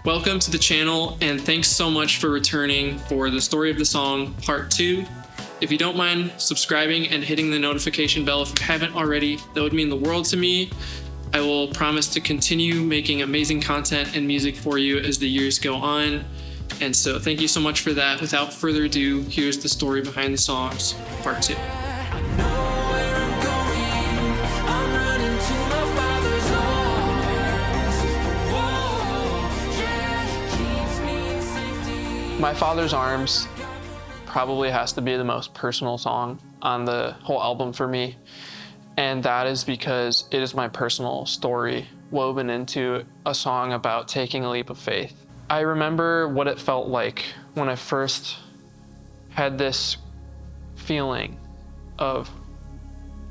Welcome to the channel, and thanks so much for returning for the Story of the Song Part 2. If you don't mind subscribing and hitting the notification bell if you haven't already, that would mean the world to me. I will promise to continue making amazing content and music for you as the years go on. And so thank you so much for that. Without further ado, here's the story behind the songs, Part 2. My Father's Arms probably has to be the most personal song on the whole album for me. And that is because it is my personal story woven into a song about taking a leap of faith. I remember what it felt like when I first had this feeling of,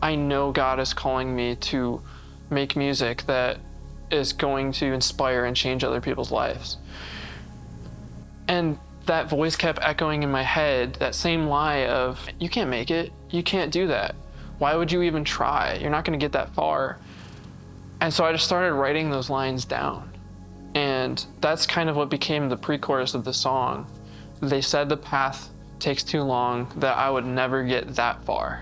I know God is calling me to make music that is going to inspire and change other people's lives. And that voice kept echoing in my head, that same lie of, you can't make it, you can't do that. Why would you even try? You're not gonna get that far. And so I just started writing those lines down. And that's kind of what became the pre-chorus of the song. They said the path takes too long, that I would never get that far.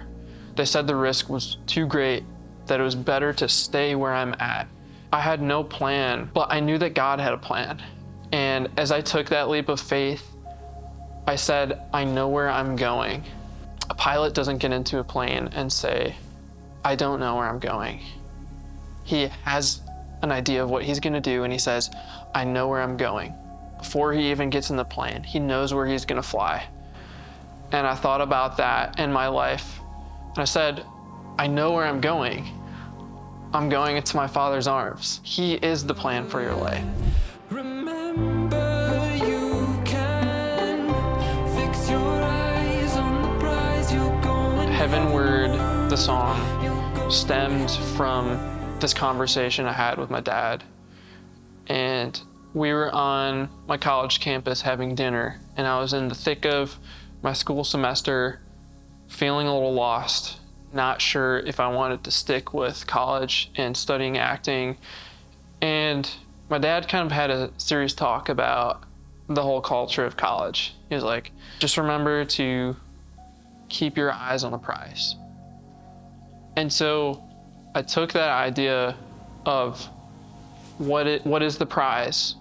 They said the risk was too great, that it was better to stay where I'm at. I had no plan, but I knew that God had a plan. And as I took that leap of faith, I said, I know where I'm going. A pilot doesn't get into a plane and say, I don't know where I'm going. He has an idea of what he's gonna do, and he says, I know where I'm going. Before he even gets in the plane, he knows where he's gonna fly. And I thought about that in my life, and I said, I know where I'm going. I'm going into my Father's arms. He is the plan for your life. Heavenward, the song, stemmed from this conversation I had with my dad. And we were on my college campus having dinner, and I was in the thick of my school semester, feeling a little lost, not sure if I wanted to stick with college and studying acting. And my dad kind of had a serious talk about the whole culture of college. He was like, just remember to keep your eyes on the prize. And so I took that idea of what is the prize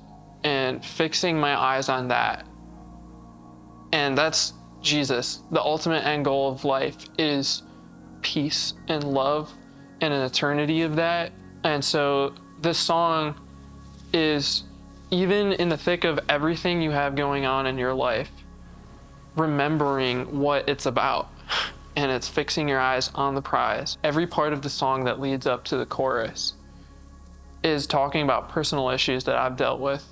and fixing my eyes on that. And that's Jesus. The ultimate end goal of life is peace and love and an eternity of that. And so this song is, even in the thick of everything you have going on in your life, remembering what it's about, and it's fixing your eyes on the prize. Every part of the song that leads up to the chorus is talking about personal issues that I've dealt with.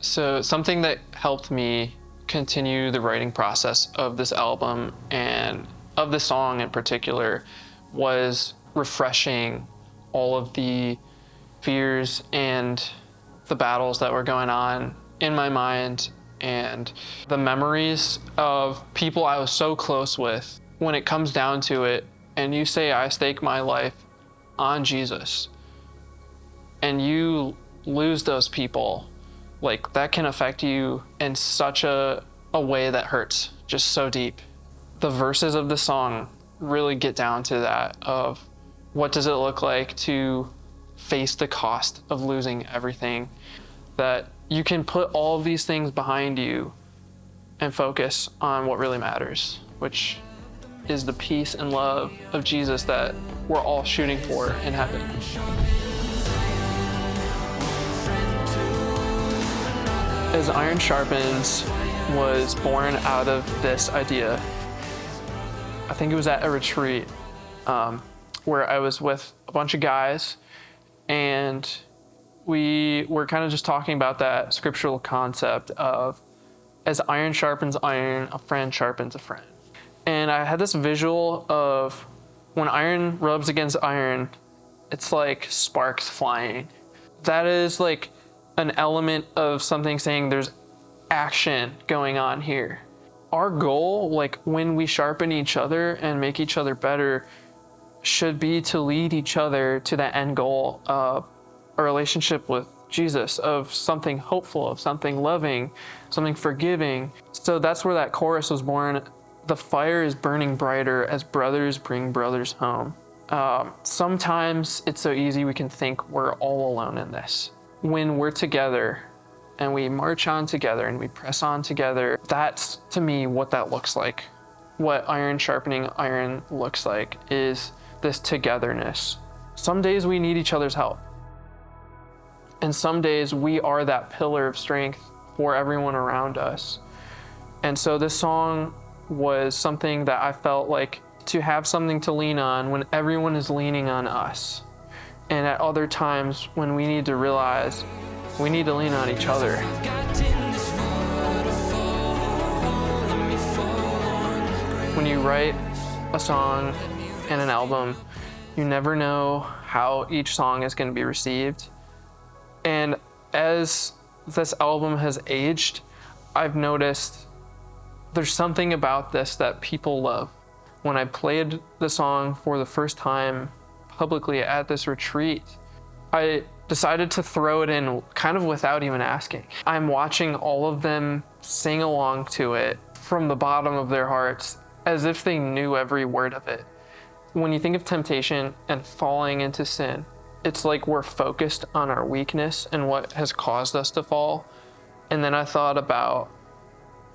So something that helped me continue the writing process of this album and of the song in particular was refreshing all of the fears and the battles that were going on in my mind, and the memories of people I was so close with. When it comes down to it, and you say, I stake my life on Jesus, and you lose those people, like, that can affect you in such a way that hurts just so deep. The verses of the song really get down to that of, what does it look like to face the cost of losing everything? That you can put all of these things behind you and focus on what really matters, which is the peace and love of Jesus that we're all shooting for in heaven. As Iron Sharpens was born out of this idea. I think it was at a retreat where I was with a bunch of guys, and we were kind of just talking about that scriptural concept of, as iron sharpens iron, a friend sharpens a friend. And I had this visual of when iron rubs against iron, it's like sparks flying. That is like an element of something saying there's action going on here. Our goal, like when we sharpen each other and make each other better, should be to lead each other to that end goal of a relationship with Jesus, of something hopeful, of something loving, something forgiving. So that's where that chorus was born. The fire is burning brighter as brothers bring brothers home. Sometimes it's so easy we can think we're all alone in this. When we're together and we march on together and we press on together, that's to me what that looks like. What iron sharpening iron looks like is this togetherness. Some days we need each other's help. And some days we are that pillar of strength for everyone around us. And so this song was something that I felt like to have something to lean on when everyone is leaning on us. And at other times when we need to realize we need to lean on each other. When you write a song and an album, you never know how each song is going to be received. And as this album has aged, I've noticed there's something about this that people love. When I played the song for the first time publicly at this retreat, I decided to throw it in kind of without even asking. I'm watching all of them sing along to it from the bottom of their hearts as if they knew every word of it. When you think of temptation and falling into sin, it's like we're focused on our weakness and what has caused us to fall. And then I thought about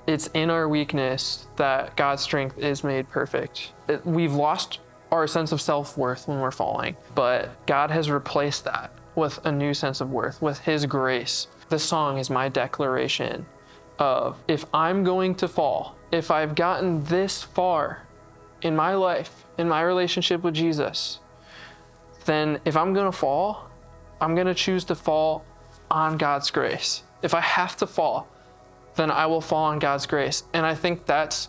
it's in our weakness that God's strength is made perfect. We've lost our sense of self-worth when we're falling, but God has replaced that with a new sense of worth, with His grace. This song is my declaration of if I'm going to fall, if I've gotten this far in my life, in my relationship with Jesus, then if I'm going to fall, I'm going to choose to fall on God's grace. If I have to fall, then I will fall on God's grace. And I think that's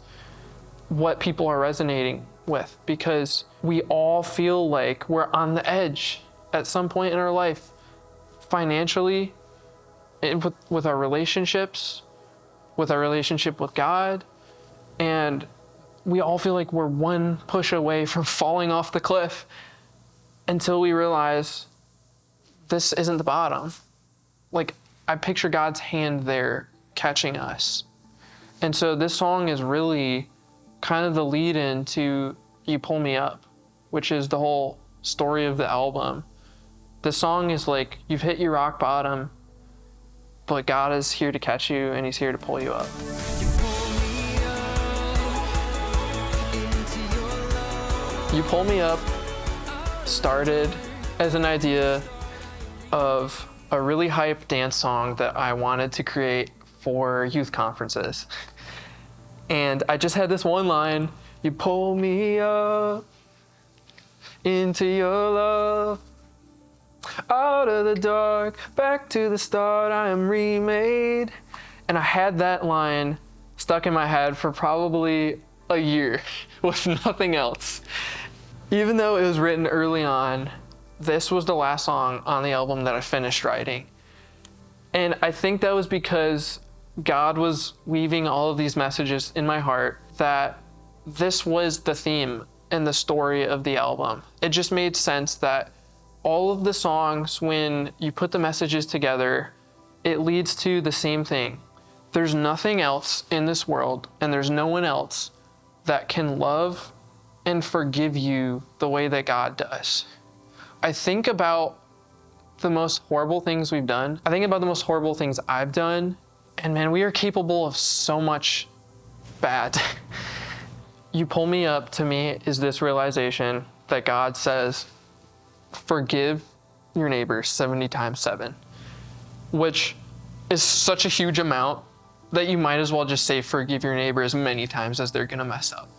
what people are resonating with, because we all feel like we're on the edge at some point in our life, financially, with our relationships, with our relationship with God. And we all feel like we're one push away from falling off the cliff until we realize this isn't the bottom. Like, I picture God's hand there catching us. And so this song is really kind of the lead in to You Pull Me Up, which is the whole story of the album. The song is like, you've hit your rock bottom, but God is here to catch you and He's here to pull you up. You Pull Me Up started as an idea of a really hype dance song that I wanted to create for youth conferences. And I just had this one line, you pull me up into your love, out of the dark, back to the start, I am remade. And I had that line stuck in my head for probably a year with nothing else. Even though it was written early on, this was the last song on the album that I finished writing. And I think that was because God was weaving all of these messages in my heart that this was the theme and the story of the album. It just made sense that all of the songs, when you put the messages together, it leads to the same thing. There's nothing else in this world, and there's no one else that can love and forgive you the way that God does. I think about the most horrible things we've done. I think about the most horrible things I've done, and man, we are capable of so much bad. You Pull Me Up, to me, is this realization that God says, forgive your neighbors 70 times 7, which is such a huge amount that you might as well just say forgive your neighbor as many times as they're gonna mess up.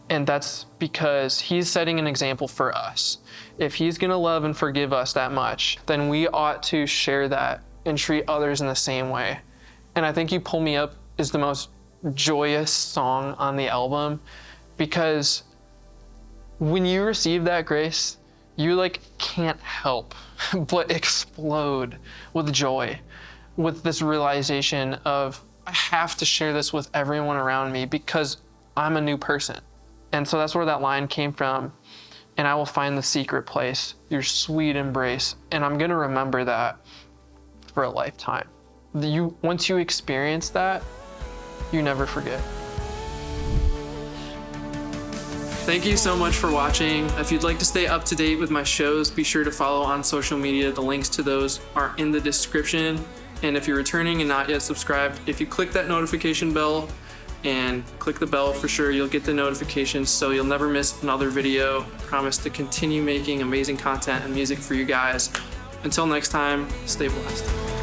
And that's because He's setting an example for us. If He's gonna love and forgive us that much, then we ought to share that and treat others in the same way. And I think You Pull Me Up is the most joyous song on the album, because when you receive that grace, you can't help but explode with joy, with this realization of, I have to share this with everyone around me because I'm a new person. And so that's where that line came from. And I will find the secret place, your sweet embrace. And I'm gonna remember that for a lifetime. Once you experience that, you never forget. Thank you so much for watching. If you'd like to stay up to date with my shows, be sure to follow on social media. The links to those are in the description. And if you're returning and not yet subscribed, if you click that notification bell and click the bell, for sure you'll get the notifications so you'll never miss another video. I promise to continue making amazing content and music for you guys. Until next time, stay blessed.